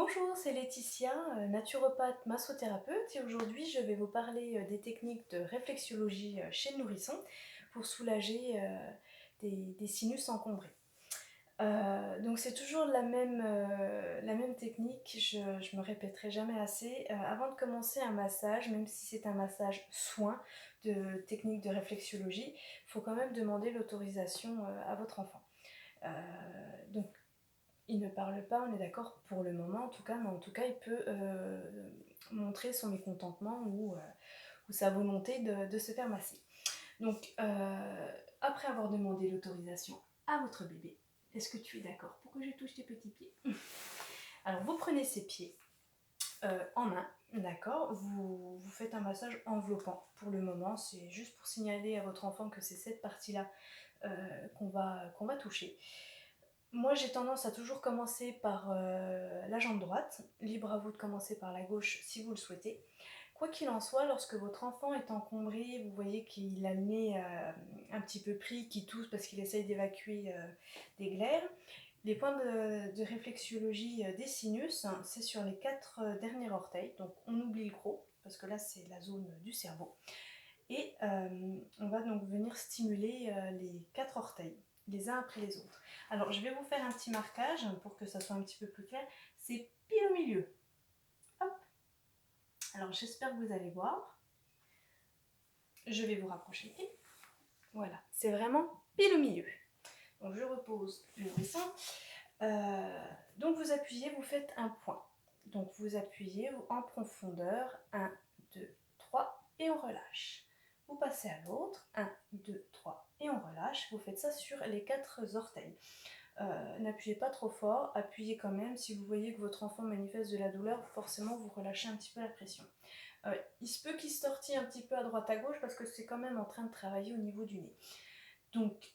Bonjour, c'est Laetitia, naturopathe massothérapeute et aujourd'hui je vais vous parler des techniques de réflexologie chez le nourrisson pour soulager des sinus encombrés. Donc c'est toujours la même technique, je me répéterai jamais assez. Avant de commencer un massage, même si c'est un massage soin de technique de réflexologie, il faut quand même demander l'autorisation à votre enfant. Donc il ne parle pas, on est d'accord pour le moment en tout cas, mais en tout cas il peut montrer son mécontentement ou sa volonté de se faire masser. Donc après avoir demandé l'autorisation à votre bébé, est-ce que tu es d'accord pour que je touche tes petits pieds? Alors vous prenez ses pieds en main, d'accord, vous faites un massage enveloppant. Pour le moment, c'est juste pour signaler à votre enfant que c'est cette partie-là qu'on va toucher. Moi, j'ai tendance à toujours commencer par la jambe droite. Libre à vous de commencer par la gauche si vous le souhaitez. Quoi qu'il en soit, lorsque votre enfant est encombré, vous voyez qu'il a le nez un petit peu pris, qu'il tousse parce qu'il essaye d'évacuer des glaires, les points de réflexologie des sinus, c'est sur les 4 derniers orteils. Donc on oublie le gros, parce que là c'est la zone du cerveau. Et on va donc venir stimuler les 4 orteils, les uns après les autres. Alors je vais vous faire un petit marquage pour que ça soit un petit peu plus clair. C'est pile au milieu. Hop. Alors j'espère que vous allez voir. Je vais vous rapprocher. Voilà, c'est vraiment pile au milieu. Donc je repose le nourrisson. Donc vous appuyez, vous faites un point. Donc vous appuyez en profondeur, 1, 2, 3, et on relâche. Vous passez à l'autre, 1, 2, 3, et on relâche. Vous faites ça sur les 4 orteils. N'appuyez pas trop fort, appuyez quand même. Si vous voyez que votre enfant manifeste de la douleur, forcément vous relâchez un petit peu la pression. Il se peut qu'il se tortille un petit peu à droite à gauche parce que c'est quand même en train de travailler au niveau du nez. Donc,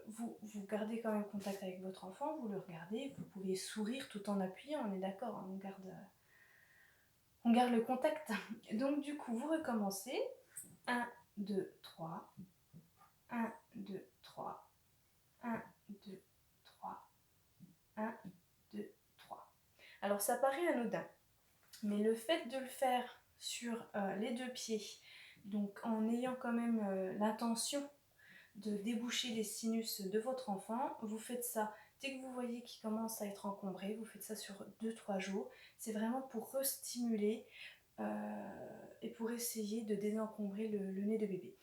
vous gardez quand même contact avec votre enfant, vous le regardez, vous pouvez sourire tout en appuyant, on est d'accord, hein, on garde le contact. Donc, du coup, vous recommencez. 1, 2, 3. 1, 2, 3. 1, 2, 3. 1, 2, 3. Alors, ça paraît anodin, mais le fait de le faire sur les 2 pieds, donc en ayant quand même l'intention de déboucher les sinus de votre enfant, vous faites ça dès que vous voyez qu'il commence à être encombré, vous faites ça sur 2-3 jours. C'est vraiment pour restimuler et pour essayer de désencombrer le nez de bébé.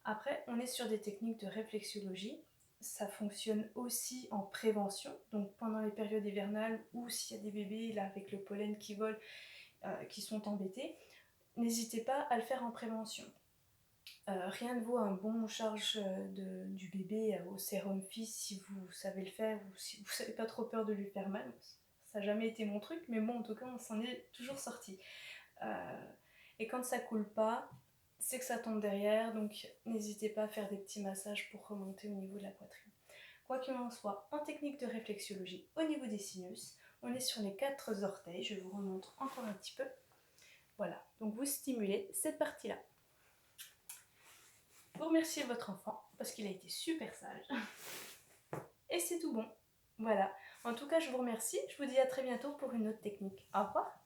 Après, on est sur des techniques de réflexologie. Ça fonctionne aussi en prévention, donc pendant les périodes hivernales ou s'il y a des bébés là avec le pollen qui vole, qui sont embêtés, n'hésitez pas à le faire en prévention. Rien ne vaut un bon charge du bébé au sérum fils si vous savez le faire ou si vous n'avez pas trop peur de lui faire mal. Ça n'a jamais été mon truc, mais bon, en tout cas, on s'en est toujours sorti. Et quand ça coule pas, c'est que ça tombe derrière, donc n'hésitez pas à faire des petits massages pour remonter au niveau de la poitrine. Quoi qu'il en soit, en technique de réflexologie, au niveau des sinus, on est sur les 4 orteils. Je vous remontre encore un petit peu. Voilà, donc vous stimulez cette partie-là. Vous remerciez votre enfant parce qu'il a été super sage. Et c'est tout bon. Voilà. En tout cas, je vous remercie. Je vous dis à très bientôt pour une autre technique. Au revoir.